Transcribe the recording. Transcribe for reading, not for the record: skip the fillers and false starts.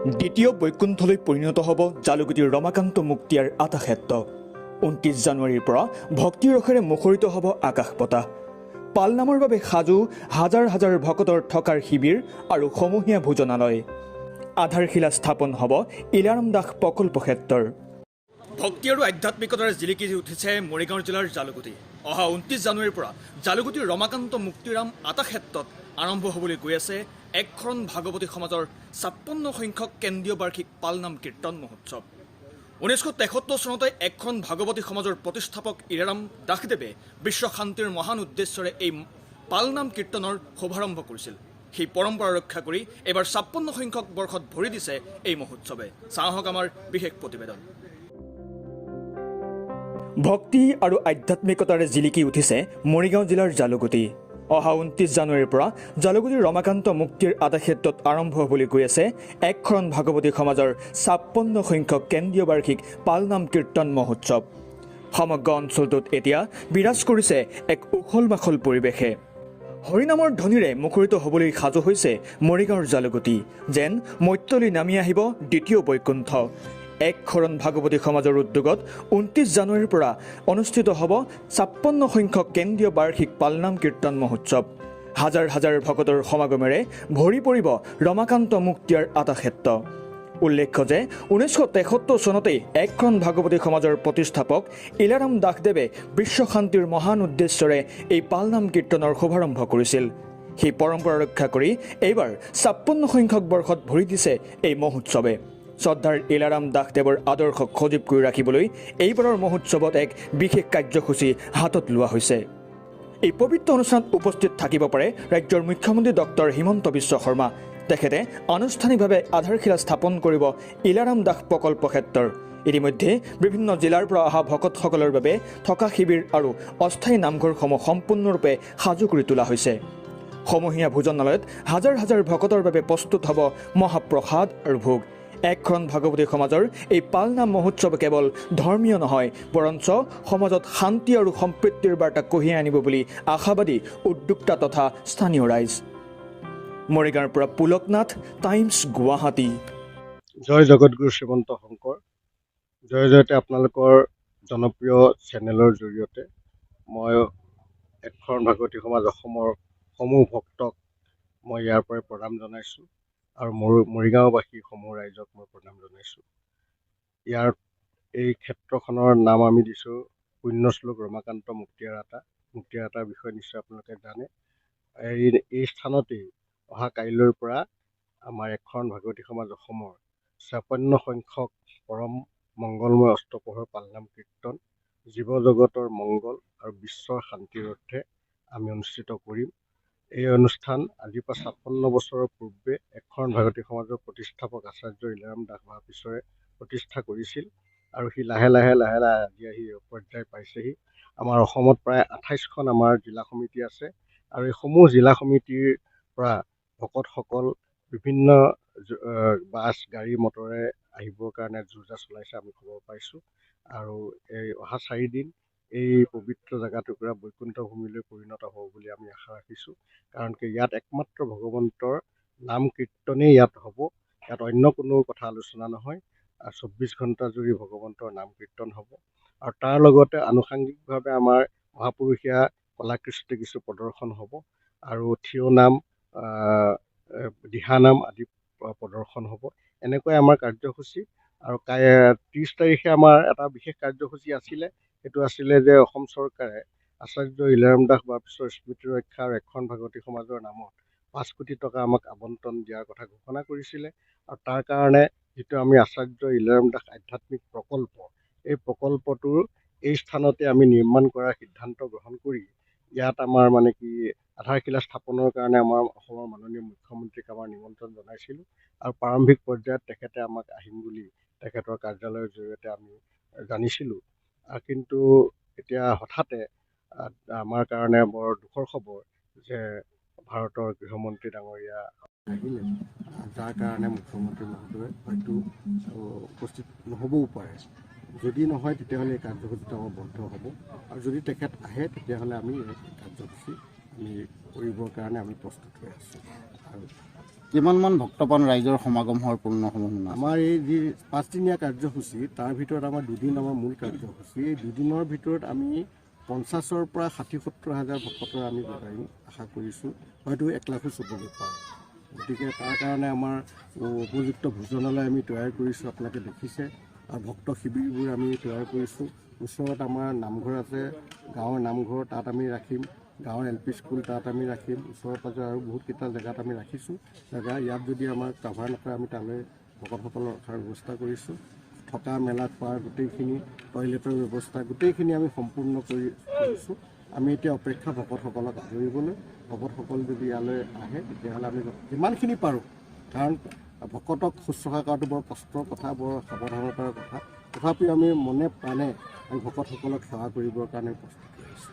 দ্বিতীয় বৈকুণ্ঠলৈ পৰিণত হ'ব জালুকুটিৰ ৰমাকান্ত মুক্তিয়াৰ আতাক্ষেত্ৰ। 29 জানুৱাৰীৰ পৰা ভক্তি ৰসেৰে মুখৰিত হ'ব আকাশ বতাহ। পালনামৰ বাবে সাজু হাজাৰ হাজাৰ ভকতৰ থকাৰ শিবিৰ আৰু সমূহীয়া ভোজনালয়। আধাৰশিলা স্থাপন হ'ব ইলাৰাম দাস প্ৰকল্প ক্ষেত্ৰৰ। ভক্তি আৰু আধ্যাত্মিকতাৰে জিলিকি উঠিছে মৰিগাঁও জিলাৰ জালুকুটি। অহা 29 জানুৱাৰীৰ পৰা জালুকুটিৰ ৰমাকান্ত মুক্তিৰাম আতাক্ষেত্ৰত আৰম্ভ হ'বলৈ গৈ আছে একশৰণ ভাগৱতী সমাজৰ 56 সংখ্যক কেন্দ্ৰীয় বাৰ্ষিক পালনাম কীৰ্তন মহোৎসৱ। 1973 চনতে একশৰণ ভাগৱতী সমাজৰ প্ৰতিষ্ঠাপক ইলাৰাম দাসদেৱে বিশ্ব শান্তিৰ মহান উদ্দেশ্যৰে এই পালনাম কীৰ্তনৰ শুভাৰম্ভ কৰিছিল। সেই পৰম্পৰা ৰক্ষা কৰি এইবাৰ 56 সংখ্যক বৰ্ষত ভৰি দিছে এই মহোৎসৱে। চাহক আমাৰ বিশেষ প্ৰতিবেদন। ভক্তি আৰু আধ্যাত্মিকতাৰে জিলিকি উঠিছে মৰিগাঁও জিলাৰ জালুকুটি। অহা 29 জানুৱাৰীৰ পৰা জালুকুটিৰ ৰমাকান্ত মুক্তিৰ আতাক্ষেত্ৰত আৰম্ভ হ'বলৈ গৈ আছে একশৰণ ভাগৱতী সমাজৰ 56 সংখ্যক কেন্দ্ৰীয় বাৰ্ষিক পালনাম কীৰ্তন মহোৎসৱ। সমগ্ৰ অঞ্চলটোত এতিয়া বিৰাজ কৰিছে এক উখল মাখল পৰিৱেশে। হৰিনামৰ ধ্বনিৰে মুখৰিত হ'বলৈ সাজু হৈছে মৰিগাঁৱৰ জালুকুটি। যেন মত্যলৈ নামি আহিব দ্বিতীয় বৈকুণ্ঠ। একশৰণ ভাগৱতী সমাজৰ উদ্যোগত 29 জানুৱাৰীৰ পৰা অনুষ্ঠিত হ'ব 56 সংখ্যক কেন্দ্ৰীয় বাৰ্ষিক পালনাম কীৰ্তন মহোৎসৱ। হাজাৰ হাজাৰ ভকতৰ সমাগমেৰে ভৰি পৰিব ৰমাকান্ত মুক্তিয়াৰ আতাক্ষেত্ৰ। উল্লেখ্য যে 1973 চনতেই একশৰণ ভাগৱতী সমাজৰ প্ৰতিষ্ঠাপক ইলাৰাম দাসদেৱে বিশ্ব শান্তিৰ মহান উদ্দেশ্যৰে এই পালনাম কীৰ্তনৰ শুভাৰম্ভ কৰিছিল। সেই পৰম্পৰা ৰক্ষা কৰি এইবাৰ 56 সংখ্যক বৰ্ষত ভৰি দিছে এই মহোৎসৱে। শ্ৰদ্ধাৰ ইলাৰাম দাসদেৱৰ আদৰ্শক সজীৱ কৰি ৰাখিবলৈ এইবাৰৰ মহোৎসৱত এক বিশেষ কাৰ্যসূচী হাতত লোৱা হৈছে। এই পবিত্ৰ অনুষ্ঠানত উপস্থিত থাকিব পাৰে ৰাজ্যৰ মুখ্যমন্ত্ৰী ডক্টৰ হিমন্ত বিশ্ব শৰ্মা। তেখেতে আনুষ্ঠানিকভাৱে আধাৰশিলা স্থাপন কৰিব ইলাৰাম দাস প্ৰকল্প ক্ষেত্ৰৰ। ইতিমধ্যে বিভিন্ন জিলাৰ পৰা অহা ভকতসকলৰ বাবে থকা শিবিৰ আৰু অস্থায়ী নামঘৰসমূহ সম্পূৰ্ণৰূপে সাজু কৰি তোলা হৈছে। সমূহীয়া ভোজনালয়ত হাজাৰ হাজাৰ ভকতৰ বাবে প্ৰস্তুত হ'ব মহাপ্ৰসাদ আৰু ভোগ। একশৰণ ভাগৱতী সমাজৰ এই পালনাম মহোৎসৱ কেৱল ধৰ্মীয় নহয়, বৰঞ্চ সমাজত শান্তি আৰু সম্প্ৰীতিৰ বাৰ্তা কঢ়িয়াই আনিব বুলি আশাবাদী উদ্যোক্তা তথা স্থানীয় ৰাইজ। মৰিগাঁৱৰ পৰা পুলকনাথ, টাইমছ গুৱাহাটী। জয় জগতগুৰু শ্ৰীমন্ত শংকৰ। জয়তে আপোনালোকৰ জনপ্ৰিয় চেনেলৰ জৰিয়তে মই একশৰণ ভাগৱতী সমাজ অসমৰ সমূহ ভক্তক মই ইয়াৰ পৰাই প্ৰণাম জনাইছোঁ আৰু মৰিগাঁওবাসী সমূহ ৰাইজক মই প্ৰণাম জনাইছোঁ। ইয়াৰ এই ক্ষেত্ৰখনৰ নাম আমি দিছোঁ পুণ্যশ্লোক ৰমাকান্ত মুক্তিয়াৰ আটাৰ বিষয়ে নিশ্চয় আপোনালোকে জানে। এই স্থানতেই অহা কাইলৈৰ পৰা আমাৰ একশৰণ ভাগৱতী সমাজ অসমৰ 56 সংখ্যক পৰম মংগলময় অষ্টপ্ৰহৰ পালনাম কীৰ্তন জীৱ জগতৰ মংগল আৰু বিশ্বৰ শান্তিৰ অৰ্থে আমি অনুষ্ঠিত কৰিম। এই অনুষ্ঠান আজিৰ পৰা 56 বছৰৰ পূৰ্বে একশৰণ ভাগৱতী সমাজৰ প্ৰতিষ্ঠাপক আচাৰ্য ইলাৰাম দাস মহাপিছৰে প্ৰতিষ্ঠা কৰিছিল আৰু সি লাহে লাহে আজি আহি পৰ্যায় পাইছেহি। আমাৰ অসমত প্ৰায় 28খন আমাৰ জিলা সমিতি আছে আৰু এই সমূহ জিলা সমিতিৰ পৰা ভকতসকল বিভিন্ন বাছ গাড়ী মটৰে আহিবৰ কাৰণে যোজা চলাইছে আমি খবৰ পাইছোঁ। আৰু এই অহা 4 দিন এই পবিত্ৰ জেগাটুকুৰা বৈকুণ্ঠ ভূমিলৈ পৰিণত হ'ব বুলি আমি আশা ৰাখিছোঁ। কাৰণ কি ইয়াত একমাত্ৰ ভগৱন্তৰ নাম কীৰ্তনেই ইয়াত হ'ব। ইয়াত অন্য কোনো কথা আলোচনা নহয়। 24 ঘণ্টা জুৰি ভগৱন্তৰ নাম কীৰ্তন হ'ব আৰু তাৰ লগতে আনুষাংগিকভাৱে আমাৰ মহাপুৰুষীয়া কলাকৃষ্টি কিছু প্ৰদৰ্শন হ'ব আৰু থিয় নাম দিহানাম আদি প্ৰদৰ্শন হ'ব। এনেকৈ আমাৰ কাৰ্যসূচী। আৰু 30 তাৰিখে আমাৰ এটা বিশেষ কাৰ্যসূচী আছিলে। সেইটো আছিলে যে অসম চৰকাৰে আচাৰ্য ইলাৰাম দাস মহাপিছৰ স্মৃতি ৰক্ষা আৰু একশৰণ ভাগৱতী সমাজৰ নামত 5 কোটি টকা আমাক আবণ্টন দিয়াৰ কথা ঘোষণা কৰিছিলে। আৰু তাৰ কাৰণে যিটো আমি আচাৰ্য ইলাৰাম দাস আধ্যাত্মিক প্ৰকল্প, এই প্ৰকল্পটোৰ এই স্থানতে আমি নিৰ্মাণ কৰাৰ সিদ্ধান্ত গ্ৰহণ কৰি ইয়াত আমাৰ আধাৰশিলা স্থাপনৰ কাৰণে আমাৰ অসমৰ মাননীয় মুখ্যমন্ত্ৰীক আমাৰ নিমন্ত্ৰণ জনাইছিলোঁ আৰু প্ৰাৰম্ভিক পৰ্যায়ত তেখেতে আমাক আহিম বুলি তেখেতৰ কাৰ্যালয়ৰ জৰিয়তে আমি জানিছিলোঁ। কিন্তু এতিয়া হঠাতে আমাৰ কাৰণে বৰ দুখৰ খবৰ যে ভাৰতৰ গৃহমন্ত্ৰী ডাঙৰীয়া আহিলে, যাৰ কাৰণে মুখ্যমন্ত্ৰী মহোদয় হয়তো উপস্থিত নহ'বও পাৰে। যদি নহয় তেতিয়াহ'লে এই কাৰ্যসূচীটো আমাৰ বন্ধ হ'ব আৰু যদি তেখেত আহে তেতিয়াহ'লে আমি এই কাৰ্যসূচী আমি কৰিবৰ কাৰণে আমি প্ৰস্তুত হৈ আছোঁ। আৰু কিমানমান ভক্তপ্ৰাণ ৰাইজৰ সমাগম হোৱাৰ পূৰ্ণ সম্ভাৱনা আছে? আমাৰ এই যি 5দিনীয়া কাৰ্যসূচী তাৰ ভিতৰত আমাৰ 2 দিন আমাৰ মূল কাৰ্যসূচী। এই 2 দিনৰ ভিতৰত আমি 50,000 পৰা 60-70 হাজাৰ ভকতৰ আমি জোগাৰিম আশা কৰিছোঁ। হয়তো 1 লাখো চুবলৈ পাৰে। গতিকে তাৰ কাৰণে আমাৰ উপযুক্ত ভোজনালয় আমি তৈয়াৰ কৰিছোঁ, আপোনালোকে দেখিছে। আৰু ভক্ত শিবিৰবোৰ আমি তৈয়াৰ কৰিছোঁ। ওচৰত আমাৰ নামঘৰ আছে, গাঁৱৰ নামঘৰ, তাত আমি ৰাখিম। গাঁৱৰ LP স্কুল তাত আমি ৰাখিম। ওচৰে পাঁজৰে আৰু বহুতকেইটা জেগাত আমি ৰাখিছোঁ জেগা। ইয়াত যদি আমাৰ কাভাৰ নকৰে আমি তালৈ ভকতসকলৰ ৰখাৰ ব্যৱস্থা কৰিছোঁ। থকা মেলা খোৱাৰ গোটেইখিনি, টয়লেটৰ ব্যৱস্থা গোটেইখিনি আমি সম্পূৰ্ণ কৰিছোঁ। আমি এতিয়া অপেক্ষা ভকতসকলক আদৰিবলৈ। ভকতসকল যদি ইয়ালৈ আহে তেতিয়াহ'লে আমি যিমানখিনি পাৰোঁ, কাৰণ ভকতক শুশ্ৰূষা কৰাটো বৰ কষ্টৰ কথা, বৰ সাৱধানতাৰ কথা। তথাপিও আমি মনে প্ৰাণে ভকতসকলক সেৱা কৰিবৰ কাৰণে প্ৰস্তুত কৰিছোঁ।